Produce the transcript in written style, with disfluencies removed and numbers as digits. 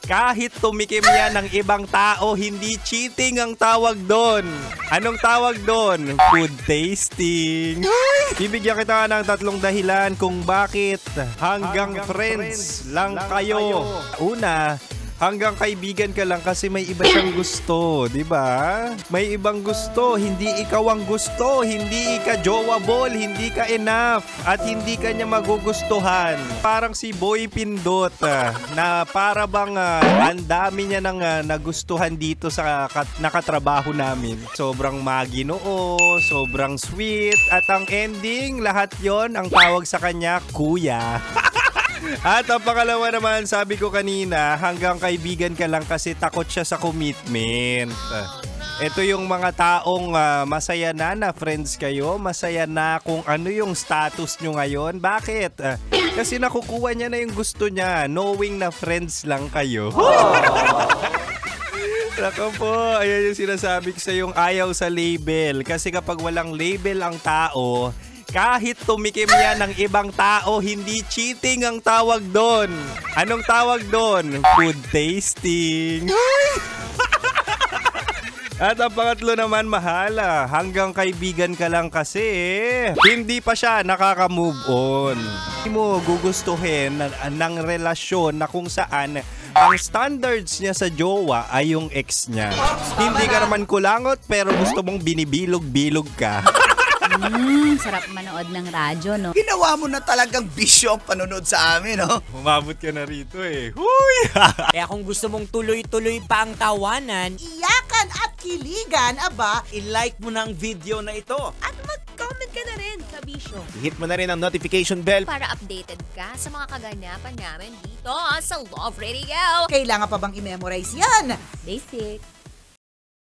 Kahit tumikim yan ng ibang tao, hindi cheating ang tawag doon. Anong tawag doon? Food tasting. Bibigyan kita ng 3 dahilan kung bakit hanggang friends lang kayo. Una, hanggang kaibigan ka lang kasi may iba siyang gusto, di ba? May ibang gusto, hindi ikaw ang gusto, hindi ka jowa-ball, hindi ka enough, at hindi ka niya magugustuhan. Parang si Boy Pindot na para bang ang dami niya nang nagustuhan dito sa nakatrabaho namin. Sobrang maginoo, sobrang sweet, at ang ending, lahat yon ang tawag sa kanya, kuya. At ang pangalawa naman, sabi ko kanina, hanggang kaibigan ka lang kasi takot siya sa commitment. Ito yung mga taong masaya na friends kayo, masaya na kung ano yung status nyo ngayon. Bakit? Kasi nakukuha niya na yung gusto niya, knowing na friends lang kayo. Nako po, ayan yung sinasabi ko sa yung ayaw sa label. Kasi kapag walang label ang tao, kahit tumikim yan ng ibang tao, hindi cheating ang tawag doon. Anong tawag doon? Food tasting. At ang pangatlo naman, mahala. Hanggang kaibigan ka lang kasi hindi pa siya nakaka-move on. Hindi mo gugustuhin ng relasyon na kung saan ang standards niya sa jowa ay yung ex niya. Hindi ka naman kulangot pero gusto mong binibilog-bilog ka. Sarap manood ng radyo, no? Ginawa mo na talagang bisyo ang panonood sa amin, no? Umabot ka na rito eh. Huy! Kaya kung gusto mong tuloy-tuloy pa ang tawanan, Iyakan at kiligan, aba, i-like mo na ang video na ito. At mag-comment ka na rin, Kabisyo, Hit mo na rin ang notification bell. para updated ka sa mga kaganapan namin dito sa Love Radio. kailangan pa bang i-memorize yan? Basic.